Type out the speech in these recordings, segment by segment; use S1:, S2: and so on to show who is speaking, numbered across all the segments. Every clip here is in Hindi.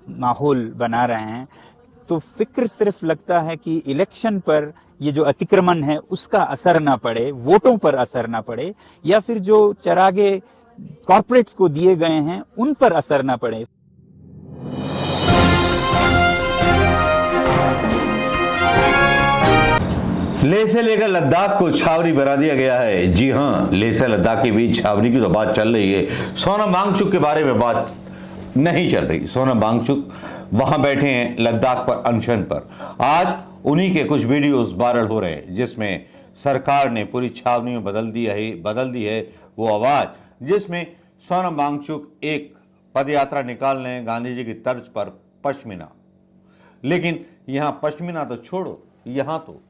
S1: माहौल बना रहे हैं। तो फिक्र सिर्फ लगता है कि इलेक्शन पर ये जो अतिक्रमण है उसका असर ना पड़े, वोटों पर असर ना पड़े, या फिर जो चरागे कॉर्पोरेट्स को दिए गए हैं उन पर असर ना पड़े।
S2: लेह से लेकर लद्दाख को छावनी बना दिया गया है। जी हां, लेह से लद्दाख के बीच छावनी की तो बात चल रही है, सोनम वांगचुक के बारे में बात नहीं चल रही। सोनम वांगचुक वहां बैठे हैं लद्दाख पर अनशन पर। आज उन्हीं के कुछ वीडियोस वायरल हो रहे हैं जिसमें सरकार ने पूरी छावनी में बदल दी है वो आवाज, जिसमें सोनम वांगचुक एक पदयात्रा निकाल रहे हैं गांधी जी की तर्ज पर पश्मीना। लेकिन यहां पश्मीना तो छोड़ो, यहां तो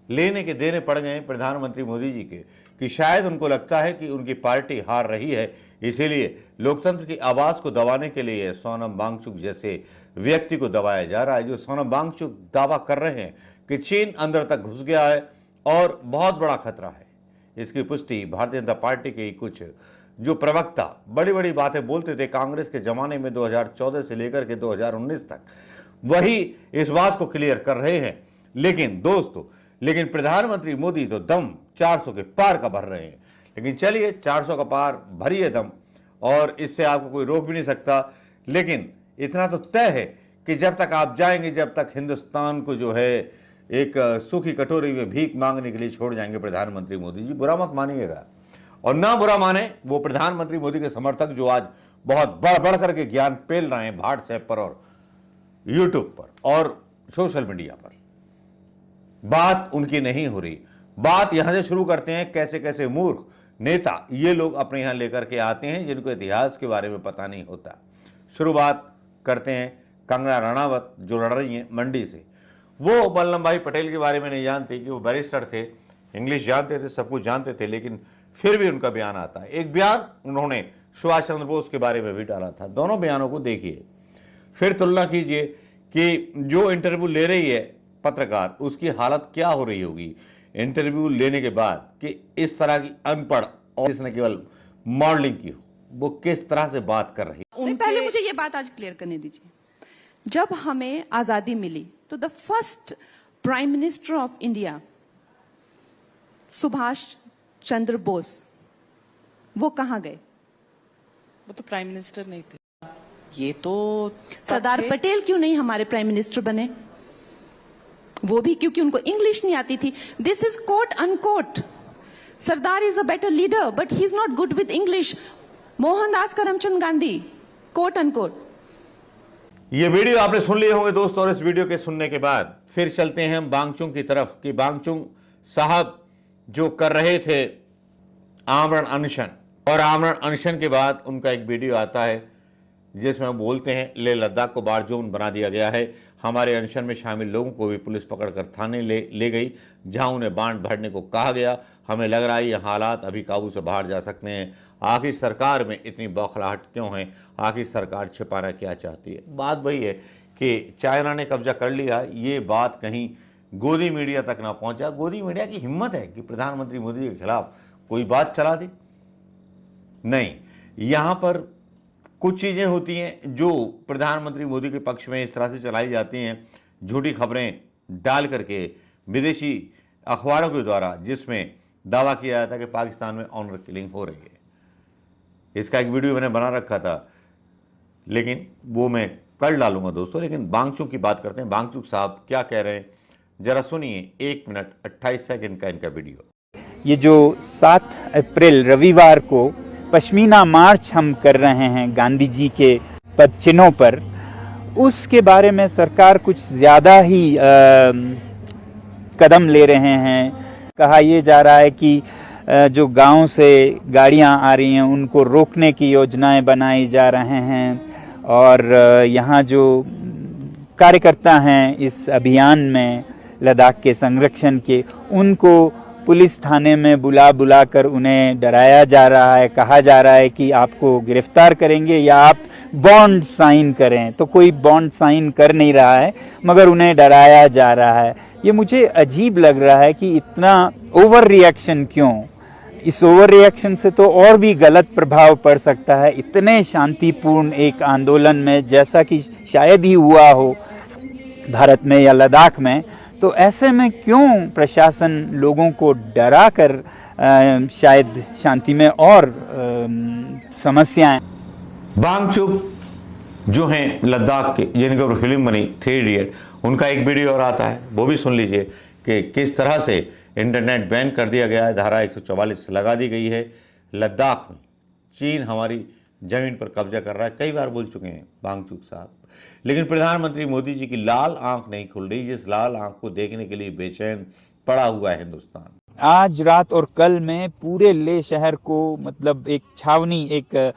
S2: लेने के देने पड़ गए प्रधानमंत्री मोदी जी के, कि शायद उनको लगता है कि उनकी पार्टी हार रही है, इसीलिए लोकतंत्र की आवाज को दबाने के लिए सोनम वांगचुक जैसे व्यक्ति को दबाया जा रहा है। जो सोनम वांगचुक दावा कर रहे हैं कि चीन अंदर तक घुस गया है और बहुत बड़ा खतरा है। इसकी पुष्टि भारतीय जनता पार्टी के कुछ जो प्रवक्ता बड़ी बड़ी बातें बोलते थे कांग्रेस के जमाने में 2014 से लेकर के 2019 तक, वही इस बात को क्लियर कर रहे हैं। लेकिन प्रधानमंत्री मोदी तो दम 400 के पार का भर रहे हैं। लेकिन चलिए, 400 का पार भरिए दम, और इससे आपको कोई रोक भी नहीं सकता। लेकिन इतना तो तय है कि जब तक आप जाएंगे, जब तक हिंदुस्तान को जो है एक सूखी कटोरी में भीख मांगने के लिए छोड़ जाएंगे प्रधानमंत्री मोदी जी। बुरा मत मानिएगा, और ना बुरा माने वो प्रधानमंत्री मोदी के समर्थक जो आज बहुत बढ़ बढ़ करके ज्ञान पेल रहे हैं व्हाट्सएप पर और यूट्यूब पर और सोशल मीडिया पर। बात उनकी नहीं हो रही। बात यहां से शुरू करते हैं, कैसे कैसे मूर्ख नेता ये लोग अपने यहां लेकर के आते हैं जिनको इतिहास के बारे में पता नहीं होता। शुरुआत करते हैं कंगना रनावत जो लड़ रही हैं मंडी से। वो वल्लभ भाई पटेल के बारे में नहीं जानती कि वो बैरिस्टर थे, इंग्लिश जानते थे, सब कुछ जानते थे, लेकिन फिर भी उनका बयान आता है। एक बयान उन्होंने सुभाष चंद्र बोस के बारे में भी डाला था। दोनों बयानों को देखिए, फिर तुलना कीजिए कि जो इंटरव्यू ले रही है पत्रकार, उसकी हालत क्या हो रही होगी इंटरव्यू लेने के बाद, कि इस तरह की अनपढ़ और जिसने केवल मॉडलिंग की हो, वो किस तरह से बात कर रही है।
S3: पहले मुझे ये बात आज क्लियर करने दीजिए। जब हमें आजादी मिली तो the first prime minister of India Subhash Chandra Bose, वो कहां गए?
S4: वो तो प्राइम मिनिस्टर नहीं थे। ये तो
S3: सरदार पटेल क्यों नहीं हमारे प्राइम मिनिस्टर बने? वो भी क्योंकि उनको इंग्लिश नहीं आती थी। This is quote unquote. Sardar is a better leader but he is not good with English. Mohandas Karamchand Gandhi, quote unquote.
S2: ये वीडियो आपने सुन लिए होंगे दोस्तों, और इस वीडियो के सुनने के बाद फिर चलते हैं हम वांगचुक की तरफ कि वांगचुक साहब जो कर रहे थे आमरण अनशन, और आमरण अनशन के बाद उनका एक वीडियो आता है जिसमें बोलते हैं लेह लद्दाख को बार जोन बना दिया गया है। हमारे अनशन में शामिल लोगों को भी पुलिस पकड़कर थाने ले गई, जहां उन्हें बांध भरने को कहा गया। हमें लग रहा है ये हालात अभी काबू से बाहर जा सकते हैं। आखिर सरकार में इतनी बौखलाहट क्यों है? आखिर सरकार छिपाना क्या चाहती है? बात वही है कि चाइना ने कब्जा कर लिया, ये बात कहीं गोदी मीडिया तक ना पहुंचा। गोदी मीडिया की हिम्मत है कि प्रधानमंत्री मोदी के खिलाफ कोई बात चला दे? नहीं, यहां पर कुछ चीजें होती हैं जो प्रधानमंत्री मोदी के पक्ष में इस तरह से चलाई जाती हैं, झूठी खबरें डाल करके विदेशी अखबारों के द्वारा, जिसमें दावा किया जाता है कि पाकिस्तान में ऑनर किलिंग हो रही है। इसका एक वीडियो मैंने बना रखा था, लेकिन वो मैं कल डालूंगा दोस्तों। लेकिन वांगचुक की बात करते हैं। वांगचुक साहब क्या कह रहे हैं, जरा सुनिए। 1 मिनट 28 सेकंड का इनका वीडियो।
S1: ये जो 7 अप्रैल रविवार को पश्मीना मार्च हम कर रहे हैं गांधी जी के पद चिन्हों पर, उसके बारे में सरकार कुछ ज़्यादा ही कदम ले रहे हैं। कहा यह जा रहा है कि जो गांव से गाड़ियां आ रही हैं उनको रोकने की योजनाएं बनाई जा रहे हैं, और यहाँ जो कार्यकर्ता हैं इस अभियान में लद्दाख के संरक्षण के, उनको पुलिस थाने में बुला कर उन्हें डराया जा रहा है। कहा जा रहा है कि आपको गिरफ्तार करेंगे या आप बॉन्ड साइन करें। तो कोई बॉन्ड साइन कर नहीं रहा है, मगर उन्हें डराया जा रहा है। ये मुझे अजीब लग रहा है कि इतना ओवर रिएक्शन क्यों? इस ओवर रिएक्शन से तो और भी गलत प्रभाव पड़ सकता है। इतने शांतिपूर्ण एक आंदोलन में, जैसा कि शायद ही हुआ हो भारत में या लद्दाख में, तो ऐसे में क्यों प्रशासन लोगों को डरा कर शायद शांति में और समस्याएं।
S2: वांगचुक जो हैं लद्दाख के, जिनके ऊपर फिल्म बनी 3 इडियट, उनका एक वीडियो और आता है, वो भी सुन लीजिए कि किस तरह से इंटरनेट बैन कर दिया गया है, धारा 144 लगा दी गई है। लद्दाख में चीन हमारी ज़मीन पर कब्जा कर रहा है, कई बार बोल चुके हैं वांगचुक साहब, लेकिन प्रधानमंत्री मोदी जी की लाल आंख नहीं खुल रही, जिस लाल आंख को देखने के लिए बेचैन पड़ा हुआ है हिंदुस्तान।
S1: आज रात और कल में पूरे लेह शहर को मतलब एक छावनी, एक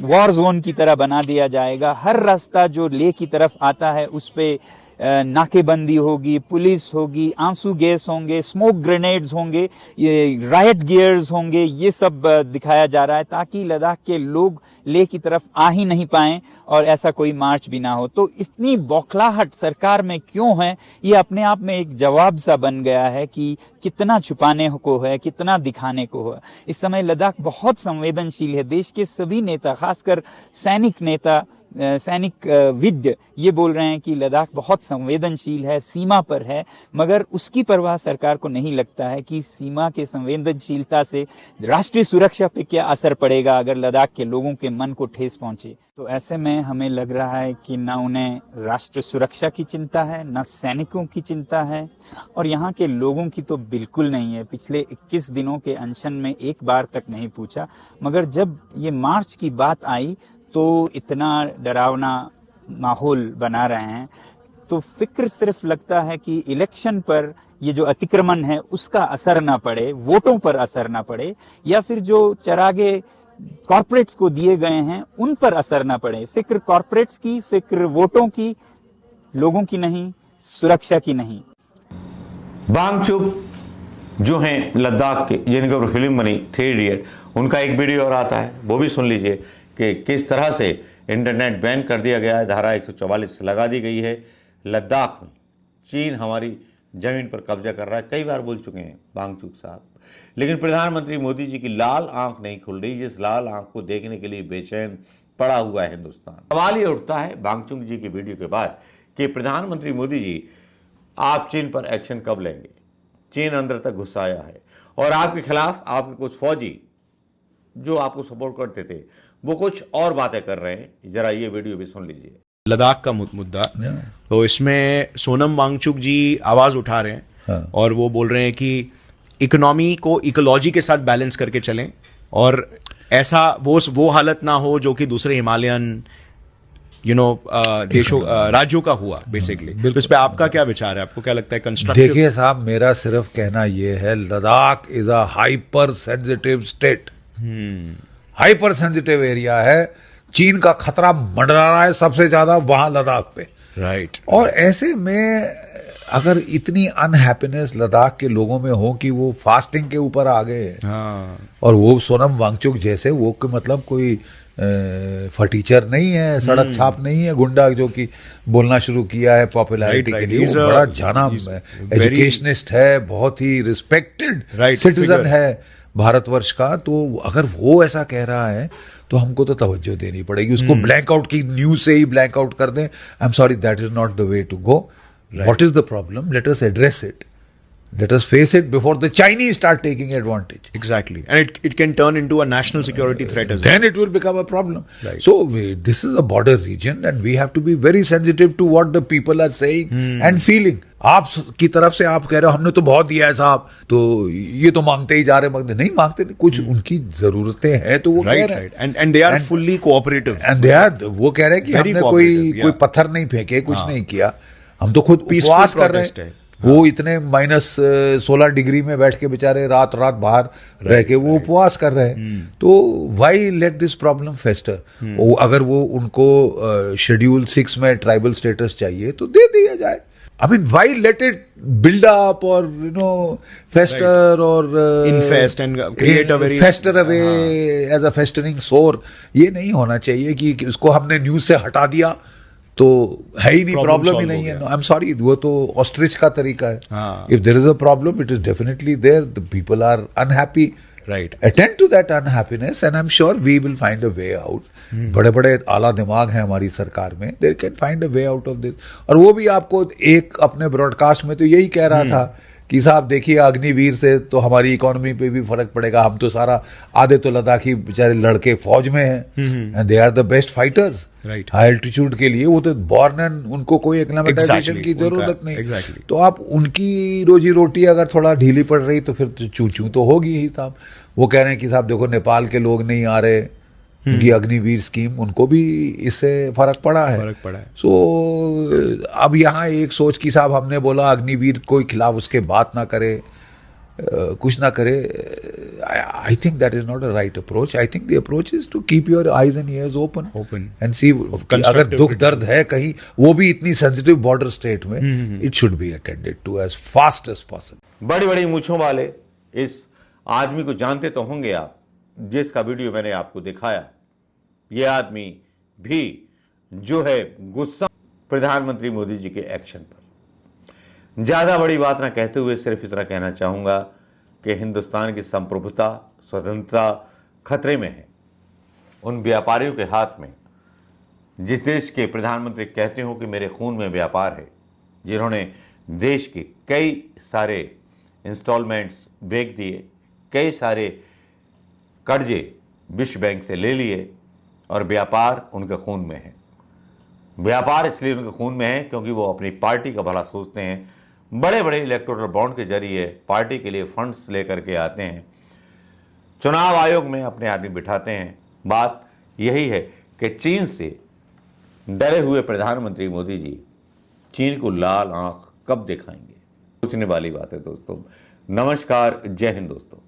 S1: वॉर जोन की तरह बना दिया जाएगा। हर रास्ता जो लेह की तरफ आता है उस पे नाकेबंदी होगी, पुलिस होगी, आंसू गैस होंगे, स्मोक ग्रेनेड्स होंगे, ये रायट गियर्स होंगे, ये सब दिखाया जा रहा है ताकि लद्दाख के लोग लेह की तरफ आ ही नहीं पाएं और ऐसा कोई मार्च भी ना हो। तो इतनी बौखलाहट सरकार में क्यों है, ये अपने आप में एक जवाब सा बन गया है कि कितना छुपाने को है, कितना दिखाने को है। इस समय लद्दाख बहुत संवेदनशील है। देश के सभी नेता, खासकर सैनिक नेता, सैनिक विद ये बोल रहे हैं कि लद्दाख बहुत संवेदनशील है, सीमा पर है, मगर उसकी परवाह सरकार को नहीं लगता है कि सीमा के संवेदनशीलता से राष्ट्रीय सुरक्षा पे क्या असर पड़ेगा अगर लद्दाख के लोगों के मन को ठेस पहुंचे। तो ऐसे में हमें लग रहा है कि न उन्हें राष्ट्र सुरक्षा की चिंता है, न सैनिकों की चिंता है, और यहाँ के लोगों की तो बिल्कुल नहीं है। पिछले 21 दिनों के अनशन में एक बार तक नहीं पूछा, मगर जब ये मार्च की बात आई तो इतना डरावना माहौल बना रहे हैं। तो फिक्र सिर्फ लगता है कि इलेक्शन पर ये जो अतिक्रमण है उसका असर ना पड़े, वोटों पर असर ना पड़े, या फिर जो चरागे कॉर्पोरेट्स को दिए गए हैं उन पर असर ना पड़े। फिक्र कॉर्पोरेट्स की, फिक्र वोटों की, लोगों की नहीं, सुरक्षा की नहीं।
S2: वांगचुक जो हैं लद्दाख के, जिनके ऊपर फिल्म बनी 3 इडियट, उनका एक वीडियो और आता है, वो भी सुन लीजिए कि किस तरह से इंटरनेट बैन कर दिया गया है, धारा 144 लगा दी गई है। लद्दाख में चीन हमारी ज़मीन पर कब्जा कर रहा है, कई बार बोल चुके हैं वांगचुक साहब, लेकिन प्रधानमंत्री मोदी जी की लाल आंख नहीं खुल रही, जिस लाल आंख को देखने के लिए बेचैन पड़ा हुआ है हिंदुस्तान। सवाल ये उठता है वांगचुक जी की वीडियो के बाद कि प्रधानमंत्री मोदी जी आप चीन पर एक्शन कब लेंगे। चीन अंदर तक घुस आया है और आपके खिलाफ आपके कुछ फौजी जो आपको सपोर्ट करते थे वो कुछ और बातें कर रहे हैं। जरा ये वीडियो भी सुन लीजिए।
S5: लद्दाख का मुद्दा, तो इसमें सोनम वांगचुक जी आवाज उठा रहे हैं और वो बोल रहे हैं कि इकोनॉमी को इकोलॉजी के साथ बैलेंस करके चलें और ऐसा वो हालत ना हो जो कि दूसरे हिमालयन देशों राज्यों का हुआ बेसिकली। तो इस पे आपका क्या विचार है, आपको क्या लगता है कंस्ट्रक्टिव?
S6: देखिए साहब, मेरा सिर्फ कहना यह है, Ladakh is a hyper sensitive state, hyper sensitive area है। चीन का खतरा मंडरा रहा है सबसे ज्यादा वहां लद्दाख पे,
S5: राइट।
S6: और ऐसे में अगर इतनी अनहैप्पीनेस लद्दाख के लोगों में हो कि वो फास्टिंग के ऊपर आ गए, और वो सोनम वांगचुक जैसे, वो मतलब कोई फटीचर नहीं है, सड़क छाप नहीं है, गुंडा जो कि बोलना शुरू किया है पॉपुलैरिटी के लिए। वो बड़ा जाना एजुकेशनिस्ट है, बहुत ही रिस्पेक्टेड सिटीजन है भारतवर्ष का। तो अगर वो ऐसा कह रहा है तो हमको तो तवज्जो देनी पड़ेगी। उसको ब्लैंक आउट की न्यूज से ही ब्लैंक आउट कर दें, I am sorry, that is not the way to go. What is the problem? Let us address it, let us face it before the Chinese start taking advantage.
S5: Exactly, and it can turn into a national security threat as well.
S6: Then it will become a problem. Right. So this is a border region and we have to be very sensitive to what the people are saying and feeling. आप की तरफ से आप कह रहे हो हमने तो बहुत दिया है साहब, तो ये तो मांगते ही जा रहे, मांगते नहीं, मांगते नहीं, कुछ उनकी जरूरतें हैं तो वो कह रहे हैं।
S5: And they are fully cooperative.
S6: And they are, वो कह रहे हैं कि हमने कोई पत्थर नहीं फेंके, कुछ नहीं किया, हम तो खुद उपवास कर रहे हैं। वो इतने -16 डिग्री में बैठ के बेचारे रात रात बाहर रह के वो उपवास कर रहे हैं। तो वाई लेट दिस प्रॉब्लम फेस्टर? अगर वो उनको शेड्यूल 6 में ट्राइबल स्टेटस चाहिए तो दे दिया जाए। I mean, why let it build up or fester or
S5: infest and create a very
S6: fester away as a festering sore? ये नहीं होना चाहिए कि उसको हमने न्यूज से हटा दिया तो है ही नहीं, प्रॉब्लम ही नहीं है। आई एम सॉरी, वो तो ऑस्ट्रिच का तरीका है। If there is a problem, it is definitely there, the people are unhappy,
S5: Right.
S6: Attend to that unhappiness and I'm sure we will find a way out. बड़े बड़े आला दिमाग हैं हमारी सरकार में, they can find a way out of this. और वो भी आपको एक अपने ब्रॉडकास्ट में तो यही कह रहा था कि साहब देखिए अग्निवीर से तो हमारी इकोनॉमी पे भी फर्क पड़ेगा, हम तो सारा आधे तो लद्दाखी बेचारे लड़के फौज में हैं and they are the best fighters
S5: Right.
S6: High altitude के लिए, वो तो बॉर्न एंड उनको कोई एक्लेमेटाइजेशन
S5: Exactly.
S6: की जरूरत
S5: उनका-
S6: नहीं।
S5: Exactly.
S6: तो आप उनकी रोजी रोटी अगर थोड़ा ढीली पड़ रही तो फिर तो चू चू तो होगी ही साहब। वो कह रहे हैं कि साहब देखो नेपाल के लोग नहीं आ रहे क्योंकि अग्निवीर स्कीम उनको भी इससे फर्क पड़ा है।
S5: फर्क पड़ा है।
S6: सो अब यहाँ एक सोच कि साहब हमने बोला अग्निवीर कोई खिलाफ उसके बात ना करे, कुछ ना करे। I think that is not a right approach. I think the approach is to keep your eyes and ears open and see अगर दुख दर्द है कहीं, वो भी इतनी सेंसिटिव बॉर्डर स्टेट में, it should be attended to as fast as possible.
S2: बड़ी बड़ी मूंछों वाले इस आदमी को जानते तो होंगे आप, जिसका वीडियो मैंने आपको दिखाया। ये आदमी भी जो है गुस्सा प्रधानमंत्री मोदी जी के एक्शन पर। ज्यादा बड़ी बात ना कहते हुए सिर्फ इतना कहना चाहूंगा कि हिंदुस्तान की संप्रभुता स्वतंत्रता खतरे में है उन व्यापारियों के हाथ में, जिस देश के प्रधानमंत्री कहते हो कि मेरे खून में व्यापार है, जिन्होंने देश के कई सारे इंस्टॉलमेंट्स बेच दिए, कई सारे कर्जे विश्व बैंक से ले लिए और व्यापार उनके खून में है। व्यापार इसलिए उनके खून में है क्योंकि वो अपनी पार्टी का भला सोचते हैं। बड़े बड़े इलेक्टोरल बॉन्ड के जरिए पार्टी के लिए फंड्स लेकर के आते हैं, चुनाव आयोग में अपने आदमी बिठाते हैं। बात यही है कि चीन से डरे हुए प्रधानमंत्री मोदी जी चीन को लाल आंख कब दिखाएंगे, सोचने वाली बात है दोस्तों। नमस्कार, जय हिंद दोस्तों।